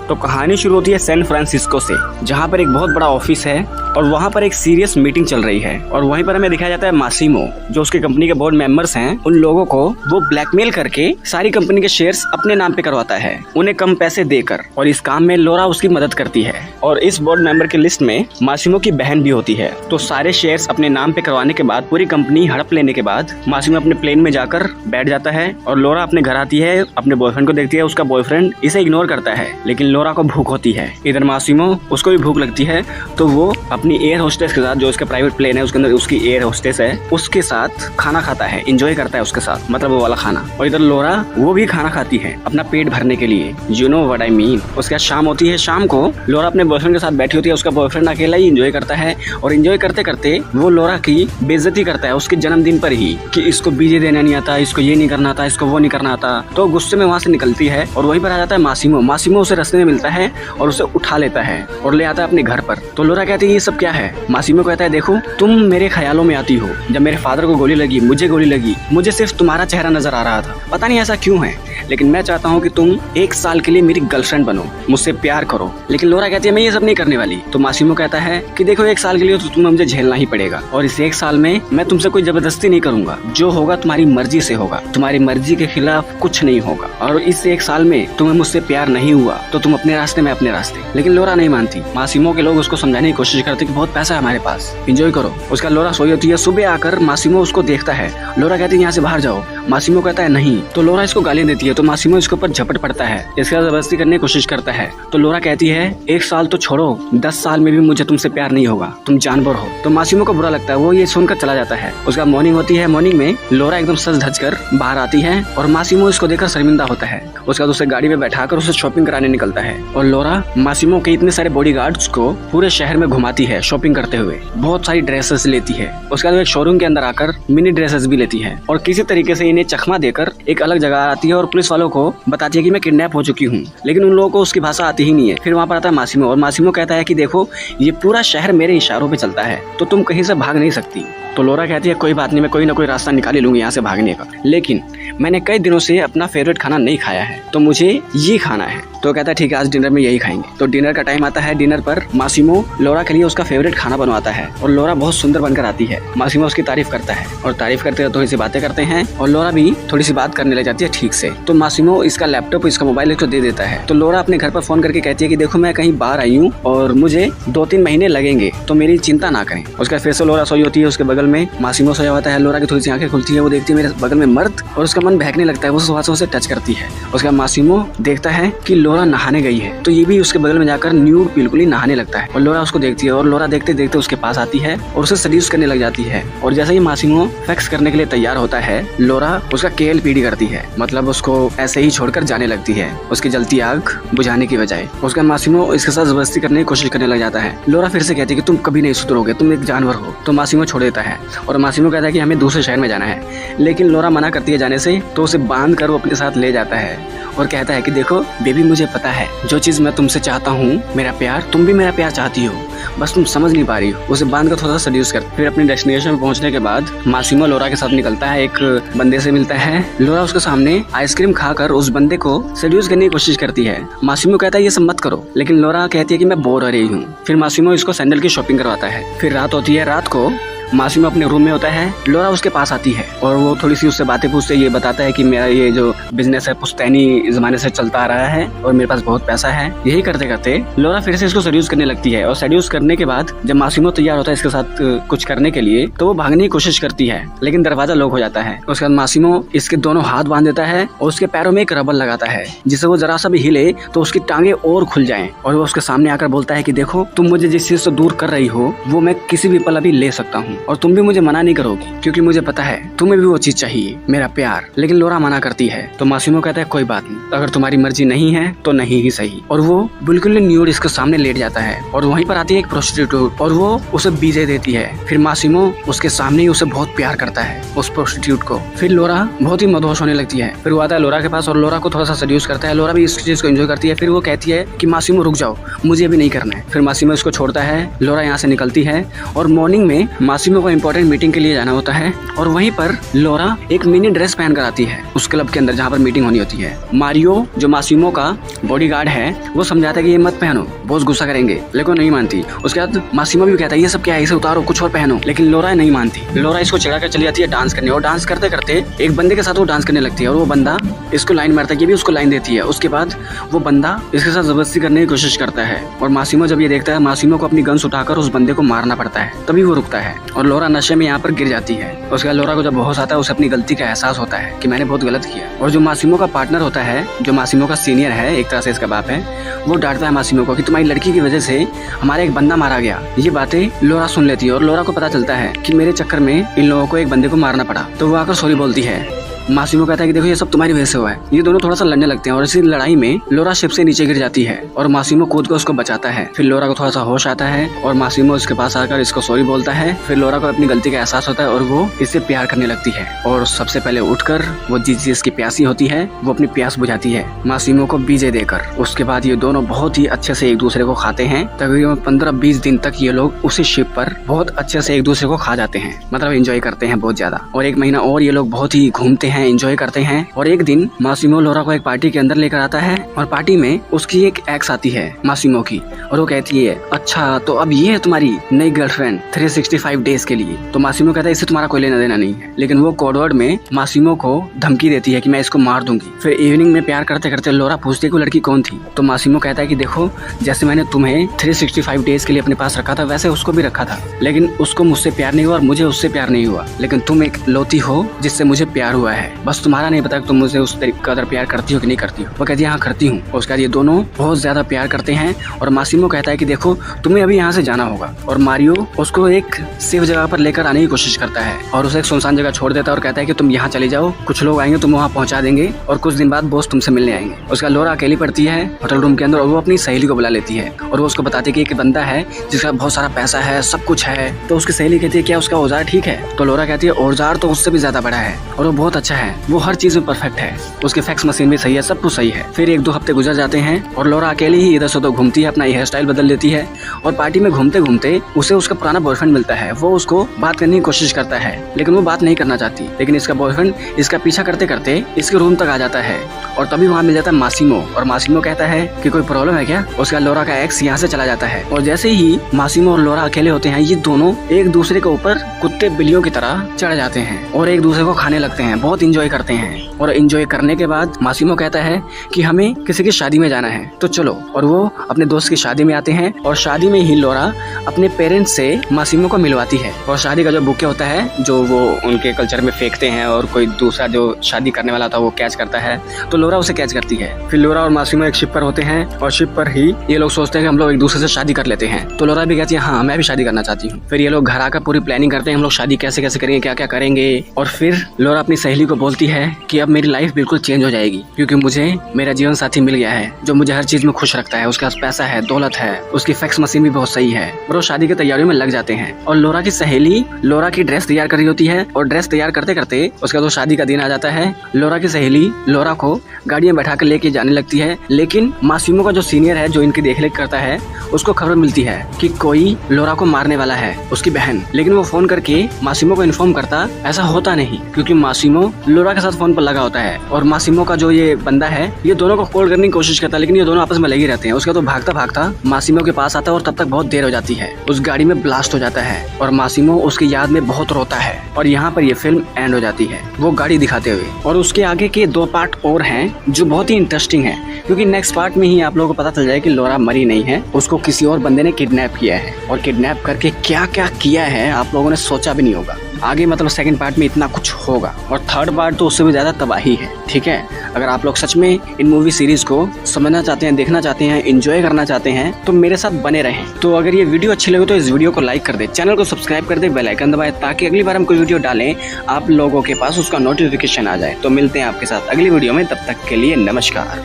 तो कहानी शुरू होती है सैन फ्रांसिस्को से, जहाँ पर एक बहुत बड़ा ऑफिस है और वहाँ पर एक सीरियस मीटिंग चल रही है। और वहीं पर हमें दिखाया जाता है मासिमो, जो उसकी कंपनी के बोर्ड मेंबर्स हैं, उन लोगों को वो ब्लैकमेल करके सारी कंपनी के शेयर्स अपने नाम पे करवाता है, उन्हें कम पैसे देकर। और इस काम में लोरा उसकी मदद करती है। और इस बोर्ड मेंबर की लिस्ट में मासिमो की बहन भी होती है। तो सारे शेयर्स अपने नाम पे करवाने के बाद, पूरी कंपनी हड़प लेने के बाद, मासिमो अपने प्लेन में जाकर बैठ जाता है और लोरा अपने घर आती है, अपने बॉयफ्रेंड को देखती है। उसका बॉयफ्रेंड इसे इग्नोर करता है, लेकिन लोरा को भूख होती है। इधर मासिमो, उसको भी भूख लगती है, तो वो अपनी एयर होस्टेस के साथ, जो उसका प्राइवेट प्लेन है उसके अंदर उसकी एयर होस्टेस है, उसके साथ खाना खाता है, एंजॉय करता है उसके साथ, मतलब वो वाला खाना। और इधर लोरा वो भी खाना खाती है अपना पेट भरने के लिए, you know what I mean. उसके बाद शाम होती है। शाम को लोरा अपने बॉयफ्रेंड के साथ बैठी होती है। उसका बॉयफ्रेंड अकेला ही एंजॉय करता है और एंजॉय करते करते वो लोरा की बेइज्जती करता है उसके जन्मदिन पर ही, कि इसको बीजे देना नहीं आता, इसको ये नहीं करना आता, इसको वो नहीं करना आता। तो गुस्से में वहाँ से निकलती है और वहीं पर आ जाता है मासिमो। मासिमो उसे रास्ते में मिलता है और उसे उठा लेता है और ले आता है अपने घर पर। तो लोरा कहती है ये सब क्या है? मासिमो कहता है देखो, तुम मेरे ख्यालों में आती हो। जब मेरे फादर को गोली लगी, मुझे गोली लगी, मुझे सिर्फ तुम्हारा चेहरा नजर आ रहा था। पता नहीं ऐसा क्यों है, लेकिन मैं चाहता हूँ कि तुम 1 साल के लिए मेरी गर्लफ्रेंड बनो, मुझसे प्यार करो। लेकिन लोरा कहती है मैं ये सब नहीं करने वाली। तो मासिमो कहता है कि देखो 1 साल के लिए तो तुम्हें मुझे झेलना ही पड़ेगा, और इस 1 साल में मैं तुमसे कोई जबरदस्ती नहीं करूंगा। जो होगा तुम्हारी मर्जी से होगा, तुम्हारी मर्जी के खिलाफ कुछ नहीं होगा। और इस 1 साल में तुम्हें मुझसे प्यार नहीं हुआ तो तुम अपने रास्ते, मैं अपने रास्ते। लेकिन लोरा नहीं मानती। मासिमो के लोग उसको समझाने की कोशिश करते कि बहुत पैसा है हमारे पास, एंजॉय करो। उसका लोरा सोई होती है। सुबह आकर मासिमो उसको देखता है। लोरा कहती है यहाँ से बाहर जाओ। मासिमो कहता है नहीं। तो लोरा इसको गालियां देती है। तो मासिमो इसके ऊपर झपट पड़ता है, इसका जबरदस्ती करने की कोशिश करता है। तो लोरा कहती है 1 साल तो छोड़ो, 10 साल में भी मुझे तुमसे प्यार नहीं होगा, तुम जानवर हो। तो मासिमो को बुरा लगता है, वो ये सुनकर चला जाता है। उसका मॉर्निंग होती है। मॉर्निंग में लोरा एकदम सज धज कर बाहर आती है और मासिमो इसको देखकर शर्मिंदा होता है। उसका दूसरे गाड़ी में बैठाकर उसे शॉपिंग कराने निकलता है। और लोरा मासिमो के इतने सारे बॉडीगार्ड्स को पूरे शहर में घुमाती है शॉपिंग करते हुए। बहुत सारी ड्रेसेस लेती है। उसके बाद एक शोरूम के अंदर आकर मिनी ड्रेसेस भी लेती है और किसी तरीके से इन्हें चकमा देकर एक अलग जगह आती है और पुलिस वालों को बताती है कि मैं किडनैप हो चुकी हूँ। लेकिन उन लोगों को उसकी भाषा आती ही नहीं है। फिर वहाँ पर आता है मासिमो और मासिमो कहता है कि देखो, ये पूरा शहर मेरे इशारों पे चलता है, तो तुम कहीं से भाग नहीं सकती। तो लोरा कहती है कोई बात नहीं, मैं कोई ना कोई रास्ता निकाल ही लूंगी यहाँ से भागने का, लेकिन मैंने कई दिनों से अपना फेवरेट खाना नहीं खाया है, तो मुझे ये खाना है। तो कहता है ठीक है, आज डिनर में यही खाएंगे। तो डिनर का टाइम आता है। डिनर पर मासिमो लोरा के लिए उसका फेवरेट खाना बनवाता है और लोरा बहुत सुंदर बनकर आती है। मासिमो उसकी तारीफ करता है और तारीफ करते हुए थोड़ी सी बातें करते हैं और लोरा भी थोड़ी सी बात करने लग जाती है ठीक से। तो मासिमो इसका लैपटॉप, इसका मोबाइल इसको दे देता है। तो लोरा अपने घर पर फोन करके कहती है कि देखो, मैं कहीं बाहर आई हूँ और मुझे 2-3 महीने लगेंगे, तो मेरी चिंता ना करें। उसका फिर से लोरा सोई होती है। उसके बगल में मासिमो सोया होता है। लोरा की थोड़ी सी आंखें खुलती है, वो देखती है मेरे बगल में मर्द, और उसका मन बहकने लगता है। वो सुबह से उसे टच करती है। उसका मासिमो देखता है कि लोरा नहाने गई है, तो ये भी उसके बगल में जाकर न्यूड बिल्कुल ही नहाने लगता है। और लोरा उसको देखती है और लोरा देखते देखते उसके पास आती है और उसे सड्यूस करने लग जाती है। और जैसे ही मासिमो सेक्स करने के लिए तैयार होता है, लोरा उसका केल पीड़ी करती है, मतलब उसको ऐसे ही छोड़कर जाने लगती है, उसकी जलती आग बुझाने की बजाय। उसका मासिमो इसके साथ जबरदस्ती करने की कोशिश करने लग जाता है। लोरा फिर से कहती है कि तुम कभी नहीं सुधरोगे, तुम एक जानवर हो। तो मासिमो छोड़ देता है और मासिमो कहता है कि हमें दूसरे शहर में जाना है, लेकिन लोरा मना करती है जाने से। तो उसे बांध कर वो अपने साथ ले जाता है और कहता है कि देखो बेबी, मुझे पता है जो चीज मैं तुमसे चाहता हूँ, मेरा प्यार, तुम भी मेरा प्यार चाहती हो, बस तुम समझ नहीं पा रही हो। उसे बांध कर थोड़ा सा सड्यूस कर। फिर अपनी डेस्टिनेशन में पहुंचने के बाद मासिमो लोरा के साथ निकलता है, एक बंदे से मिलता है। लोरा उसके सामने आइसक्रीम खाकर उस बंदे को सड्यूस करने की कोशिश करती है। मासिमो कहता है ये सब मत करो, लेकिन लोरा कहती है कि मैं बोर हो रही हूँ। फिर मासिमो इसको सैंडल की शॉपिंग करवाता है। फिर रात होती है। रात को मासिमो अपने रूम में होता है। लोरा उसके पास आती है और वो थोड़ी सी उससे बातें पूछते, ये बताता है कि मेरा ये जो बिजनेस है पुश्तैनी जमाने से चलता आ रहा है और मेरे पास बहुत पैसा है। यही करते करते लोरा फिर से इसको सड्यूस करने लगती है। और सड्यूस करने के बाद जब मासिमो तैयार होता है इसके साथ कुछ करने के लिए, तो वो भागने की कोशिश करती है, लेकिन दरवाजा लॉक हो जाता है। उसके बाद मासिमो इसके दोनों हाथ बांध देता है और उसके पैरों में एक रबर लगाता है, जिससे वो जरा सा भी हिले तो उसकी टांगे और खुल जाएं। और वो उसके सामने आकर बोलता है कि देखो, तुम मुझे जिस चीज से दूर कर रही हो वो मैं किसी भी पल अभी ले सकता हूँ, और तुम भी मुझे मना नहीं करोगी, क्योंकि मुझे पता है तुम्हें भी वो चीज चाहिए, मेरा प्यार। लेकिन लोरा मना करती है। तो मासिमो कहता है कोई बात नहीं, अगर तुम्हारी मर्जी नहीं है तो नहीं ही सही। और वो बिल्कुल न्यूड इसके सामने लेट जाता है और वहीं पर आती है एक प्रोस्टिट्यूट और वो उसे बीजे देती है। फिर मासिमो उसके सामने ही उसे बहुत प्यार करता है, उस प्रोस्टिट्यूट को। फिर लोरा बहुत ही मदहोश होने लगती है। फिर वो आता है लोरा के पास और लोरा को थोड़ा सा सड्यूस करता है। लोरा भी इस चीज को एंजॉय करती है। फिर वो कहती है कि मासिमो रुक जाओ, मुझे अभी नहीं करना है। फिर मासिमो इसको छोड़ता है। लोरा यहाँ से निकलती है और मॉर्निंग में मासिमो मासूमो को इम्पोर्टेंट मीटिंग के लिए जाना होता है और वहीं पर लोरा एक मिनी ड्रेस पहन कर आती है उस क्लब के अंदर जहाँ पर मीटिंग होनी होती है। मारियो जो मासूमो का बॉडीगार्ड है वो समझाता है कि ये मत पहनो, बहुत गुस्सा करेंगे, लेकिन वो नहीं मानती। उसके बाद मासूमो भी कहता है ये सब क्या है, इसे उतारो, कुछ और पहनो, लेकिन लोरा नहीं मानती। लोरा इसको चिढ़ा कर चली जाती है डांस करने और डांस करते करते एक बंदे के साथ वो डांस करने लगती है और वो बंदा इसको लाइन मारता है, ये भी उसको लाइन देती है। उसके बाद वो बंदा इसके साथ जबरदस्ती करने की कोशिश करता है और मासूमो जब ये देखता है मासूमो को अपनी गन्स उठाकर उस बंदे को मारना पड़ता है, तभी वो रुकता है और लोरा नशे में यहाँ पर गिर जाती है। उसके बाद लोरा को जब होश आता है उसे अपनी गलती का एहसास होता है कि मैंने बहुत गलत किया। और जो मासूमो का पार्टनर होता है, जो मासूमो का सीनियर है, एक तरह से इसका बाप है, वो डांटता है मासूमो को कि तुम्हारी लड़की की वजह से हमारा एक बंदा मारा गया। ये बातें लोरा सुन लेती है और लोरा को पता चलता है कि मेरे चक्कर में इन लोगों को एक बंदे को मारना पड़ा। तो वो आकर सॉरी बोलती है। मासूमो कहता है कि देखो ये सब तुम्हारी वजह से हुआ है। ये दोनों थोड़ा सा लड़ने लगते हैं और इसी लड़ाई में लोरा शिप से नीचे गिर जाती है और मासूमो कूद कर उसको बचाता है। फिर लोरा को थोड़ा सा होश आता है और मासूमो इसके पास आकर इसको सॉरी बोलता है। फिर लोरा को अपनी गलती का एहसास होता है और वो इससे प्यार करने लगती है और सबसे पहले उठकर वो जिस चीज की प्यासी होती है वो अपनी प्यास बुझाती है मासूमो को बीजे देकर। उसके बाद ये दोनों बहुत ही अच्छे से एक दूसरे को खाते हैं। तकरीबन 15-20 दिन तक ये लोग उसी शिप पर बहुत अच्छे से एक दूसरे को खा जाते हैं, मतलब एंजॉय करते हैं बहुत ज्यादा। और 1 महीना और ये लोग बहुत ही घूमते हैं, एंजॉय करते हैं। और एक दिन मासूमो लोरा को एक पार्टी के अंदर लेकर आता है और पार्टी में उसकी एक एक्स आती है मासूमो की और वो कहती है अच्छा तो अब ये है तुम्हारी नई गर्लफ्रेंड 365 डेज के लिए। तो मासूमो कहता है इससे तुम्हारा कोई लेना देना नहीं है, लेकिन वो कोडवर्ड में मासूमो को धमकी देती है कि मैं इसको मार दूंगी। फिर इवनिंग में प्यार करते करते लोरा पूछती है कि लड़की कौन थी। तो मासूमो कहता है कि देखो जैसे मैंने तुम्हें 365 डेज के लिए अपने पास रखा था वैसे उसको भी रखा था, लेकिन उसको मुझसे प्यार नहीं हुआ और मुझे उससे प्यार नहीं हुआ, लेकिन तुम एक लौती हो जिससे मुझे प्यार हुआ है। बस तुम्हारा नहीं पता कि तुम मुझे उस कदर प्यार करती हो कि नहीं करती हो। वो कहती है हाँ करती हूँ। उसके बाद ये दोनों बहुत ज्यादा प्यार करते हैं और मासूमो कहता है कि देखो तुम्हें अभी यहाँ से जाना होगा। और मारियो उसको एक सेफ जगह पर लेकर आने की कोशिश करता है और उसे एक सुनसान जगह छोड़ देता है और कहता है कि तुम यहाँ चले जाओ, कुछ लोग आएंगे तुम वहाँ पहुँचा देंगे और कुछ दिन बाद बॉस तुमसे मिलने आएंगे। उसका लोरा अकेली पड़ती है होटल रूम के अंदर और वो अपनी सहेली को बुला लेती है और वो उसको बताती है कि एक बंदा है जिसका बहुत सारा पैसा है, सब कुछ है। तो उसकी सहेली कहती है क्या उसका औजार ठीक है? तो लोरा कहती है औजार तो उससे भी ज्यादा बड़ा है और वो बहुत अच्छा है, वो हर चीज में परफेक्ट है, उसके फैक्स मशीन भी सही है, सब कुछ सही है। फिर 1-2 हफ्ते गुजर जाते हैं और लोरा अकेली ही इधर से उधर घूमती है, अपना हेयर स्टाइल बदल लेती है और पार्टी में घूमते घूमते उसे उसका पुराना बॉयफ्रेंड मिलता है। वो उसको बात करने की कोशिश करता है लेकिन वो बात नहीं करना चाहती, लेकिन इसका बॉयफ्रेंड इसका पीछा करते करते इसके रूम तक आ जाता है और तभी वहाँ मिल जाता है मासूमो और मासूमो कहता है कि कोई प्रॉब्लम है क्या? उसका लोरा का एक्स यहाँ से चला जाता है और जैसे ही मासूमो और लोरा अकेले होते हैं ये दोनों एक दूसरे के ऊपर कुत्ते बिल्लियों की तरह चढ़ जाते हैं और एक दूसरे को खाने लगते हैं, बहुत इंजॉय करते हैं। और इंजॉय करने के बाद मासूमो कहता है कि हमें किसी की शादी में जाना है तो चलो, और वो अपने दोस्त की शादी में आते हैं और शादी में ही लोरा अपने पेरेंट्स से मासूमो को मिलवाती है और शादी का जो बुके होता है जो वो उनके कल्चर में फेंकते हैं और कोई दूसरा जो शादी करने वाला था वो कैच करता है, तो लोरा उसे कैच करती है। फिर लोरा और मासूमो एक शिप पर होते हैं और शिप पर ही ये लोग सोचते हैं कि हम लोग एक दूसरे से शादी कर लेते हैं। तो लोरा भी कहती है हाँ मैं भी शादी करना चाहती हूँ। फिर ये लोग घर आकर पूरी प्लानिंग करते हैं हम लोग शादी कैसे कैसे करेंगे, क्या क्या करेंगे। और फिर लोरा अपनी सहेली को बोलती है कि अब मेरी लाइफ बिल्कुल चेंज हो जाएगी क्योंकि मुझे मेरा जीवन साथी मिल गया है जो मुझे हर चीज में खुश रखता है, उसके पास पैसा है, दौलत है, उसकी फैक्स मशीन भी बहुत सही है। और वो शादी की तैयारियों में लग जाते हैं और लोरा की सहेली लोरा की ड्रेस तैयार कर रही होती है और ड्रेस तैयार करते करते उसका तो शादी का दिन आ जाता है। लोरा की सहेली लोरा को गाड़ी में बैठा कर लेके जाने लगती है, लेकिन मासूमो का जो सीनियर है जो इनकी देखरेख करता है उसको खबर मिलती है कि कोई लोरा को मारने वाला है, उसकी बहन। लेकिन वो फोन करके मासूमो को इन्फॉर्म करता ऐसा होता नहीं क्योंकि मासूमो लोरा के साथ फोन पर लगा होता है और मासूमो का जो ये बंदा है ये दोनों को कॉल करने की कोशिश करता है लेकिन ये दोनों आपस में लगे रहते हैं। उसका तो भागता भागता मासूमो के पास आता है और तब तक बहुत देर हो जाती है। उस गाड़ी में ब्लास्ट हो जाता है और मासूमो उसकी याद में बहुत रोता है और यहाँ पर ये फिल्म एंड हो जाती है वो गाड़ी दिखाते हुए। और उसके आगे के 2 पार्ट और हैं जो बहुत ही इंटरेस्टिंग है क्योंकि नेक्स्ट पार्ट में ही आप लोगों को पता चल जाए कि लोरा मरी नहीं है, उसको किसी और बंदे ने किडनैप किया है और किडनैप करके क्या क्या किया है आप लोगों ने सोचा भी नहीं होगा। आगे मतलब सेकंड पार्ट में इतना कुछ होगा और थर्ड पार्ट तो उससे भी ज्यादा तबाही है। ठीक है, अगर आप लोग सच में इन मूवी सीरीज को समझना चाहते हैं, देखना चाहते हैं, एंजॉय करना चाहते हैं तो मेरे साथ बने रहें। तो अगर ये वीडियो अच्छी लगे तो इस वीडियो को लाइक कर दे, चैनल को सब्सक्राइब कर दे, बेल आइकन दबाए ताकि अगली बार हम कोई वीडियो डालें आप लोगों के पास उसका नोटिफिकेशन आ जाए। तो मिलते हैं आपके साथ अगली वीडियो में, तब तक के लिए नमस्कार।